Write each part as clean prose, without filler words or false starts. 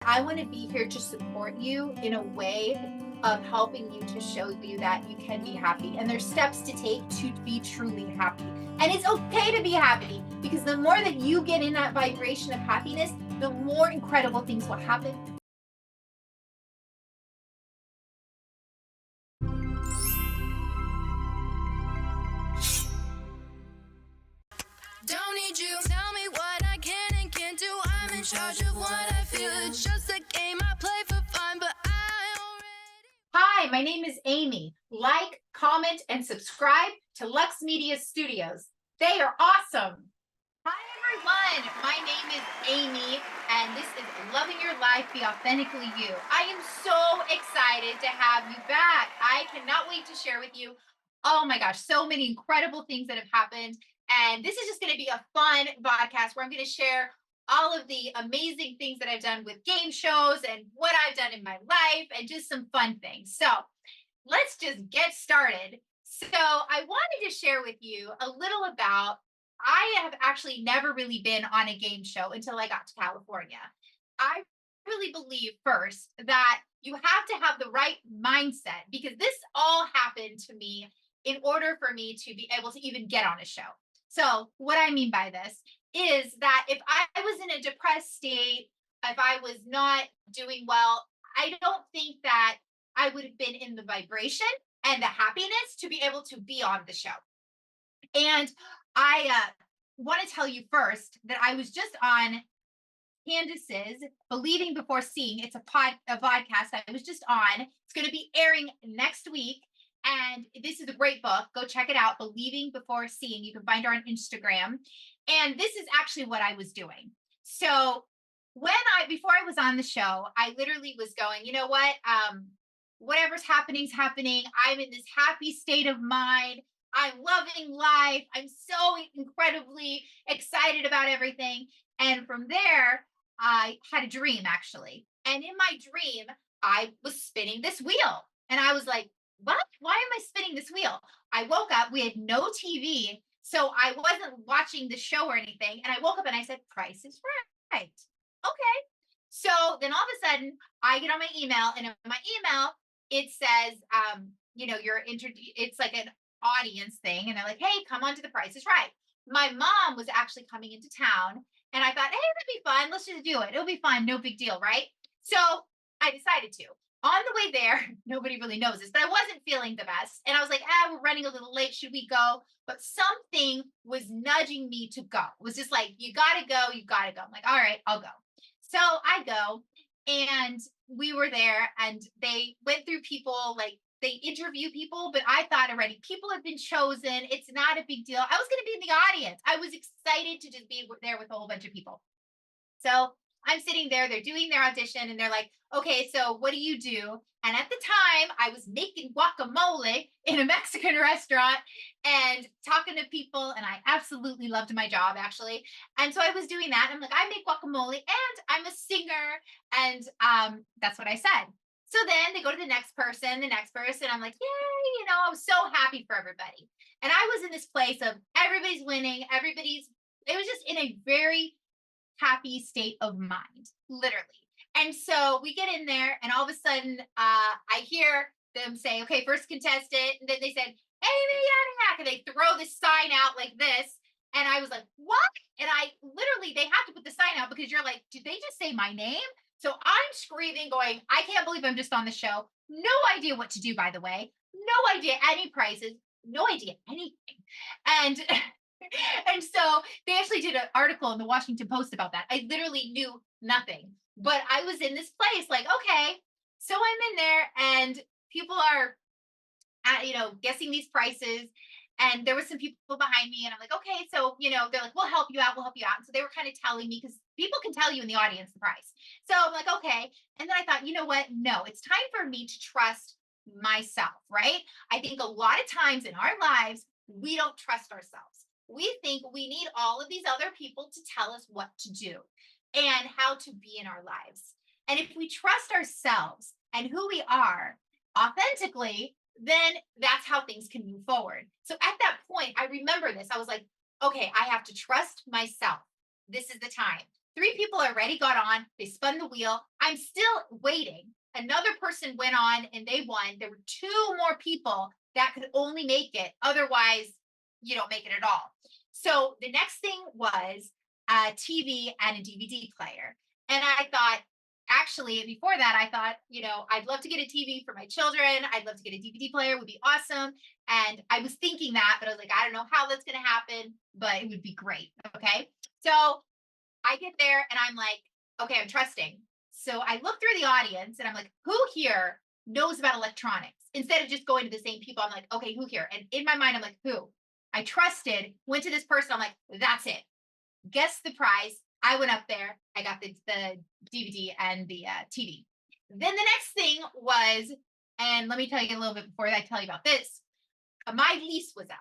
I want to be here to support you in a way of helping you to show you that you can be happy. And there's steps to take to be truly happy. And it's okay to be happy because the more that you get in that vibration of happiness, the more incredible things will happen. Don't need you. Tell me what I can and can't do. I'm in charge of what I feel. It's just a game I play for fun, but I already. Hi, my name is Amie. Like, comment, and subscribe to Lux Media Studios. They are awesome. Hi, everyone. My name is Amie, and this is Loving Your Life, Be Authentically You. I am so excited to have you back. I cannot wait to share with you. Oh my gosh, so many incredible things that have happened. And this is just going to be a fun podcast where I'm going to share all of the amazing things that I've done with game shows and what I've done in my life and just some fun things. So let's just get started. So I wanted to share with you a little about, I have actually never really been on a game show until I got to California. I really believe first that you have to have the right mindset because this all happened to me in order for me to be able to even get on a show. So what I mean by this is that if I was in a depressed state, if I was not doing well, I don't think that I would have been in the vibration and the happiness to be able to be on the show. And I want to tell you first that I was just on Candace's Believing Before Seeing. It's a podcast I was just on. It's going to be airing next week. And this is a great book. Go check it out, Believing Before Seeing. You can find her on Instagram. And this is actually what I was doing. So before I was on the show, I literally was going, you know what? Whatever's happening is happening. I'm in this happy state of mind. I'm loving life. I'm so incredibly excited about everything. And from there, I had a dream actually. And in my dream, I was spinning this wheel. And I was like, what? Why am I spinning this wheel? I woke up, we had no TV. So I wasn't watching the show or anything. And I woke up and I said, Price is right. Okay. So then all of a sudden I get on my email and in my email, it says, it's like an audience thing. And they're like, hey, come on to the Price is Right. My mom was actually coming into town and I thought, hey, that'd be fun. Let's just do it. It'll be fun. No big deal. Right. So I decided to. On the way there, nobody really knows this, but I wasn't feeling the best. And I was like, we're running a little late. Should we go? But something was nudging me to go. It was just like, you got to go. You got to go. I'm like, all right, I'll go. So I go and we were there and they went through people, like they interview people, but I thought already people have been chosen. It's not a big deal. I was going to be in the audience. I was excited to just be there with a whole bunch of people. So I'm sitting there, they're doing their audition, and they're like, okay, so what do you do? And at the time, I was making guacamole in a Mexican restaurant and talking to people, and I absolutely loved my job, actually. And so I was doing that. I'm like, I make guacamole, and I'm a singer. And that's what I said. So then they go to the next person, the next person. I'm like, yay, I was so happy for everybody. And I was in this place of everybody's winning, it was just in a very happy state of mind, literally. And so we get in there, and all of a sudden, I hear them say, okay, first contestant. And then they said, Amie Yaniak. And they throw this sign out like this. And I was like, what? And they have to put the sign out because you're like, did they just say my name? So I'm screaming, going, I can't believe I'm just on the show. No idea what to do, by the way. No idea any prizes. No idea anything. And and so they actually did an article in the Washington Post about that. I literally knew nothing, but I was in this place like, okay, so I'm in there and people are, guessing these prices. And there were some people behind me and I'm like, okay, so, they're like, we'll help you out. We'll help you out. And so they were kind of telling me because people can tell you in the audience the price. So I'm like, okay. And then I thought, you know what? No, it's time for me to trust myself, right? I think a lot of times in our lives, we don't trust ourselves. We think we need all of these other people to tell us what to do and how to be in our lives. And if we trust ourselves and who we are authentically, then that's how things can move forward. So at that point, I remember this. I was like, okay, I have to trust myself. This is the time. 3 people already got on. They spun the wheel. I I'm still waiting. Another person went on and they won. There were two more people that could only make it. Otherwise, you don't make it at all. So the next thing was a TV and a DVD player. And I thought, actually, before that, I thought, I'd love to get a TV for my children. I'd love to get a DVD player, would be awesome. And I was thinking that, but I was like, I don't know how that's going to happen, but it would be great. Okay. So I get there and I'm like, okay, I'm trusting. So I look through the audience and I'm like, who here knows about electronics? Instead of just going to the same people, I'm like, okay, who here? And in my mind, I'm like, who? I trusted, went to this person. I'm like, that's it. Guess the prize. I went up there. I got the DVD and the TV. Then the next thing was, and let me tell you a little bit before I tell you about this. My lease was up.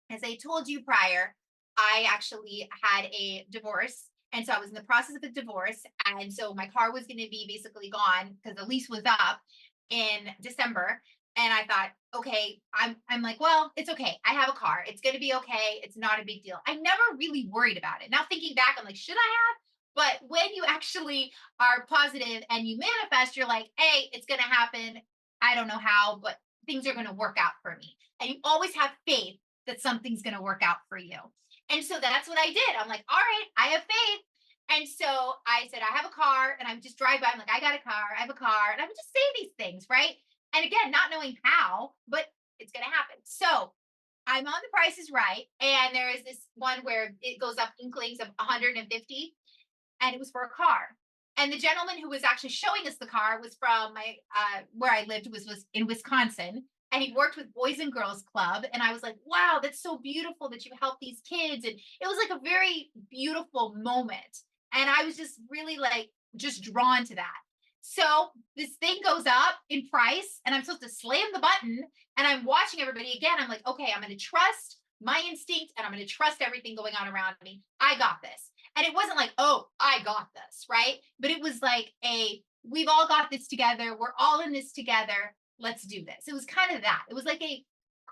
As I told you prior, I actually had a divorce. And so I was in the process of a divorce. And so my car was going to be basically gone because the lease was up in December. And I thought, okay, I'm like, well, it's okay. I have a car. It's going to be okay. It's not a big deal. I never really worried about it. Now thinking back, I'm like, should I have? But when you actually are positive and you manifest, you're like, hey, it's going to happen. I don't know how, but things are going to work out for me. And you always have faith that something's going to work out for you. And so that's what I did. I'm like, all right, I have faith. And so I said, I have a car, and I would just drive by. I'm like, I got a car, I have a car. And I would just say these things, right? And again, not knowing how, but it's going to happen. So I'm on The Price is Right. And there is this one where it goes up inklings of 150, and it was for a car. And the gentleman who was actually showing us the car was from my where I lived was in Wisconsin, and he worked with Boys and Girls Club. And I was like, wow, that's so beautiful that you help these kids. And it was like a very beautiful moment. And I was just really like just drawn to that. So this thing goes up in price, and I'm supposed to slam the button, and I'm watching everybody again. I'm like, okay, I'm going to trust my instinct, and I'm going to trust everything going on around me. I got this. And it wasn't like, oh, I got this, right? But it was like we've all got this together. We're all in this together. Let's do this. It was kind of that. It was like a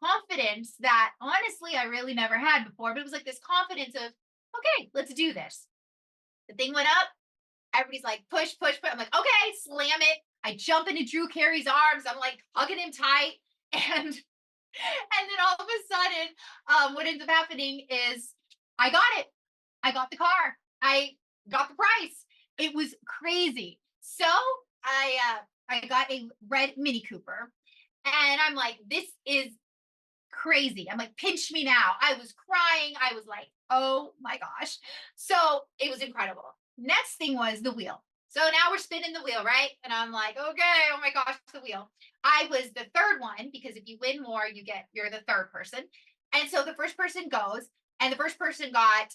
confidence that honestly I really never had before, but it was like this confidence of, okay, let's do this. The thing went up. Everybody's like, push, push, push. I'm like, okay, slam it. I jump into Drew Carey's arms. I'm like hugging him tight. And then all of a sudden, what ends up happening is I got it. I got the car. I got the price. It was crazy. So I got a red Mini Cooper, and I'm like, this is crazy. I'm like, pinch me now. I was crying. I was like, oh my gosh. So it was incredible. Next thing was the wheel. So now we're spinning the wheel, right? And I'm like, okay, oh my gosh, the wheel. I was the third one because if you win more, you're the third person. And so the first person goes, and the first person got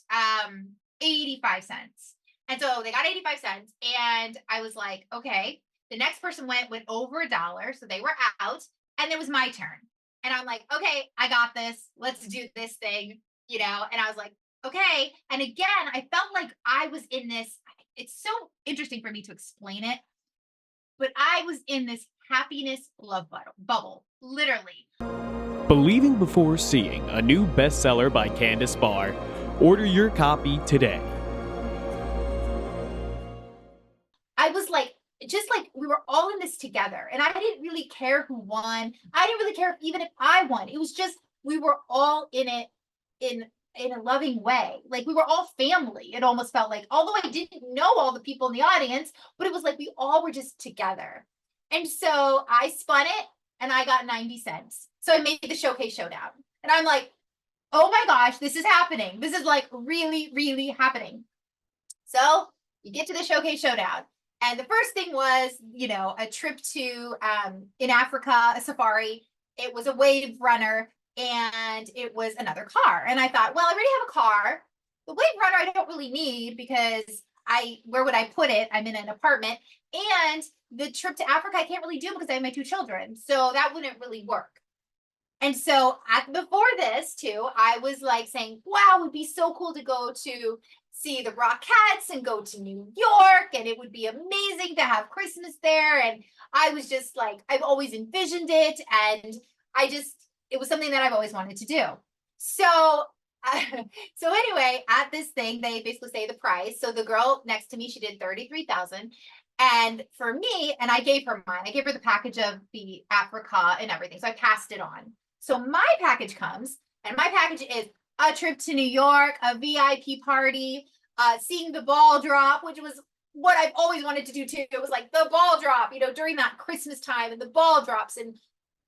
85 cents. And so they got 85 cents. And I was like, okay. The next person went over $1. So they were out. And it was my turn. And I'm like, okay, I got this. Let's do this thing, And I was like, okay. And again, I felt like I was in this. It's so interesting for me to explain it. But I was in this happiness love bubble, literally. Believing Before Seeing, a new bestseller by Candace Barr. Order your copy today. I was like, just like we were all in this together, and I didn't really care who won. I didn't really care even if I won. It was just we were all in it in a loving way. Like we were all family. It almost felt like, although I didn't know all the people in the audience, but it was like we all were just together. And so I spun it, and I got 90 cents. So I made the Showcase Showdown, and I'm like, oh my gosh, this is happening. This is like really, really happening. So you get to the Showcase Showdown. And the first thing was, a trip to in Africa, a safari. It was a wave runner, and it was another car. And I thought, well, I already have a car. The wave runner I don't really need because where would I put it? I'm in an apartment. And the trip to Africa I can't really do because I have my two children. So that wouldn't really work. And so before this too, I was like saying, wow, it would be so cool to go to see the Rockettes and go to New York. And it would be amazing to have Christmas there. And I was just like, I've always envisioned it. And it was something that I've always wanted to do. So anyway, at this thing, they basically say the price. So the girl next to me, she did 33,000. And for me, and I gave her mine, I gave her the package of the Africa and everything. So I passed it on. So my package comes, and my package is a trip to New York, a VIP party, seeing the ball drop, which was what I've always wanted to do too. It was like the ball drop, during that Christmas time, and the ball drops. And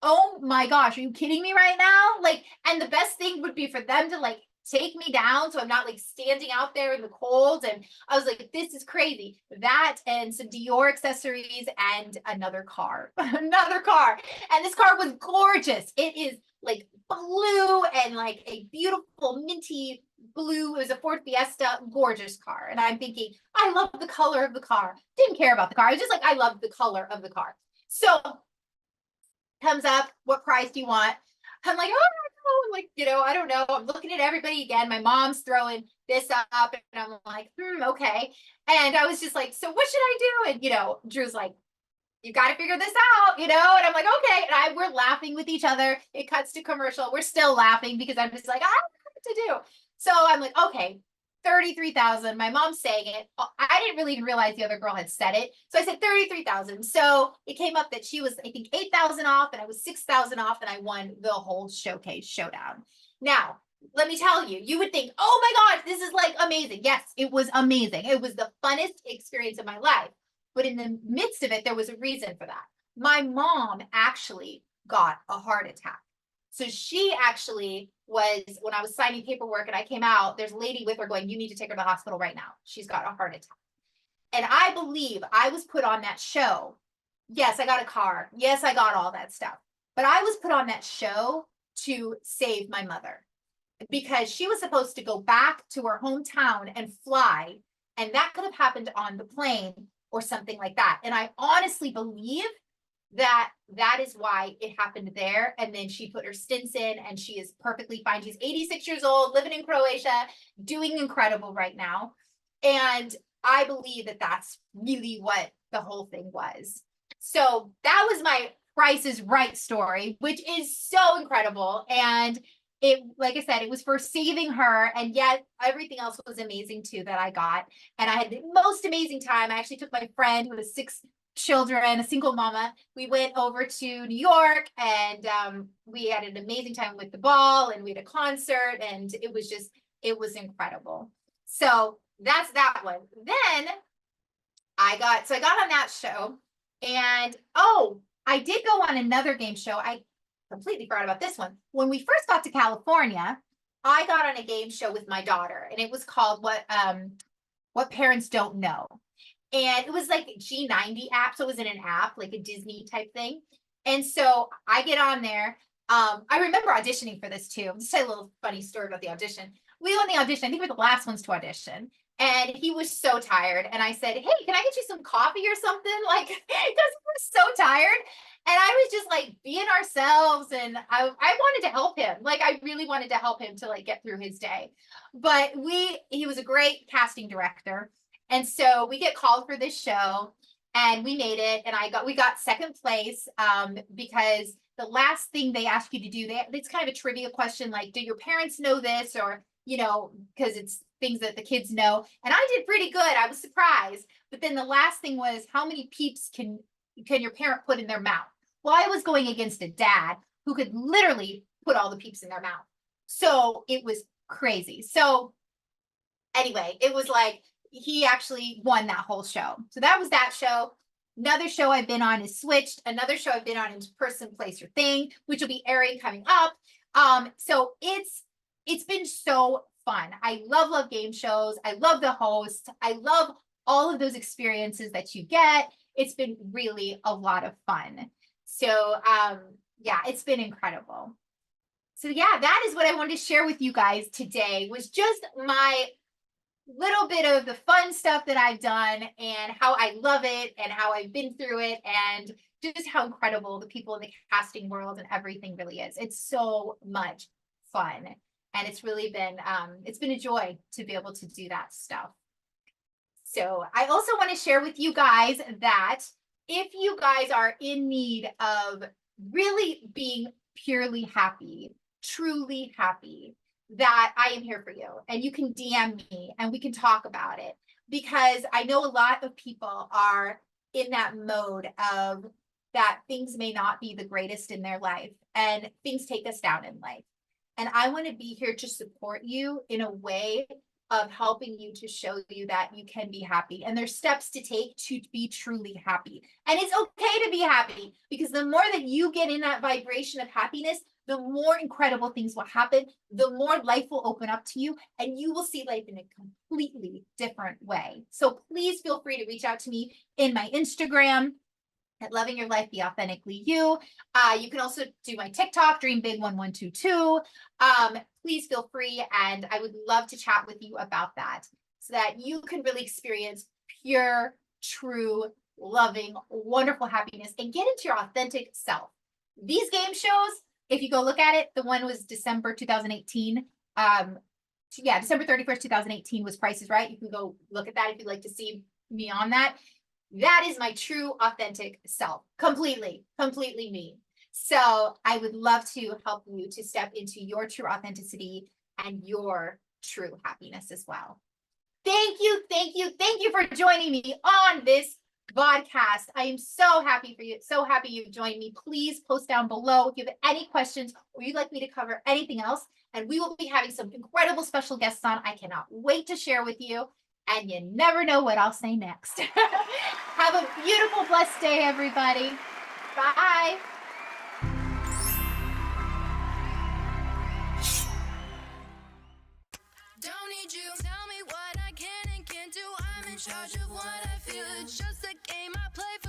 oh my gosh, are you kidding me right now? Like, and the best thing would be for them to like take me down so I'm not like standing out there in the cold. And I was like, this is crazy. That and some Dior accessories and another car, another car. And this car was gorgeous. It is like blue and like a beautiful minty blue. It was a Ford Fiesta, gorgeous car. And I'm thinking, I love the color of the car. Didn't care about the car. I was just like, I love the color of the car. So comes up, what price do you want? I'm like, oh, like, I don't know. I'm looking at everybody again. My mom's throwing this up, and I'm like, okay. And I was just like, so what should I do? And, Drew's like, you got to figure this out, and I'm like, okay. And we're laughing with each other. It cuts to commercial. We're still laughing because I'm just like, I don't know what to do. So I'm like, okay, 33,000. My mom's saying it. I didn't really even realize the other girl had said it. So I said 33,000. So it came up that she was, I think, 8,000 off, and I was 6,000 off, and I won the whole showcase showdown. Now, let me tell you, you would think, oh my gosh, this is like amazing. Yes, it was amazing. It was the funnest experience of my life. But in the midst of it, there was a reason for that. My mom actually got a heart attack. So she actually was, when I was signing paperwork and I came out, there's a lady with her going, you need to take her to the hospital right now. She's got a heart attack. And I believe I was put on that show. Yes, I got a car. Yes, I got all that stuff. But I was put on that show to save my mother, because she was supposed to go back to her hometown and fly. And that could have happened on the plane or something like that. And I honestly believe that is why it happened there. And then she put her stints in, and she is perfectly fine. She's 86 years old, living in Croatia, doing incredible right now. And I believe that that's really what the whole thing was. So that was my Price is Right story, which is so incredible. And it, like I said, it was for saving her, and yet everything else was amazing too that I got. And I had the most amazing time. I actually took my friend who has 6 children, a single mama. We went over to New York, and we had an amazing time with the ball, and we had a concert, and it was incredible. So that's that one. Then I got on that show, and I did go on another game show. I completely forgot about this one. When we first got to California, I got on a game show with my daughter, and it was called What Parents Don't Know. And it was like a G90 app. So it was in an app, like a Disney type thing. And so I get on there. I remember auditioning for this too. I'll just tell you a little funny story about the audition. We won the audition. I think we're the last ones to audition. And he was so tired. And I said, hey, can I get you some coffee or something? Like, because we're so tired. And I was just like being ourselves. And I wanted to help him. Like, I really wanted to help him to like get through his day. But he was a great casting director. And so we get called for this show, and we made it. And we got second place because the last thing they ask you to do, it's kind of a trivia question, like, do your parents know this? Or, because it's things that the kids know. And I did pretty good. I was surprised. But then the last thing was, how many peeps can your parent put in their mouth? Well, I was going against a dad who could literally put all the peeps in their mouth. So it was crazy. So anyway, it was like, he actually won that whole show. So that was that show. Another show I've been on is Switched. Another show I've been on is Person, Place, or Thing, which will be airing coming up. So it's been so fun. I love game shows. I love the host. I love all of those experiences that you get. It's been really a lot of fun. So yeah, it's been incredible. So yeah, that is what I wanted to share with you guys today, was just my little bit of the fun stuff that I've done, and how I love it, and how I've been through it, and just how incredible the people in the casting world and everything really is. It's so much fun. And it's really been, it's been a joy to be able to do that stuff. So I also want to share with you guys that if you guys are in need of really being purely happy, truly happy, that I am here for you, and you can DM me and we can talk about it, because I know a lot of people are in that mode of that things may not be the greatest in their life and things take us down in life. And I want to be here to support you in a way of helping you to show you that you can be happy. And there's steps to take to be truly happy. And it's okay to be happy, because the more that you get in that vibration of happiness, the more incredible things will happen, the more life will open up to you, and you will see life in a completely different way. So please feel free to reach out to me in my Instagram at Loving Your Life, Be Authentically You. You can also do my TikTok, Dream Big 1122. Please feel free, and I would love to chat with you about that so that you can really experience pure, true, loving, wonderful happiness and get into your authentic self. These game shows, if you go look at it, the one was December 2018. December 31st, 2018 was Price is Right. You can go look at that if you'd like to see me on that. That is my true authentic self, completely me. So I would love to help you to step into your true authenticity and your true happiness as well. Thank you for joining me on this podcast. I am so happy for you. So happy you've joined me. Please post down below if you have any questions or you'd like me to cover anything else. And we will be having some incredible special guests on. I cannot wait to share with you. And you never know what I'll say next. Have a beautiful, blessed day, everybody. Bye. Don't need you. Tell me what I can and can't do. I'm in charge of what I feel. It's just a game I play for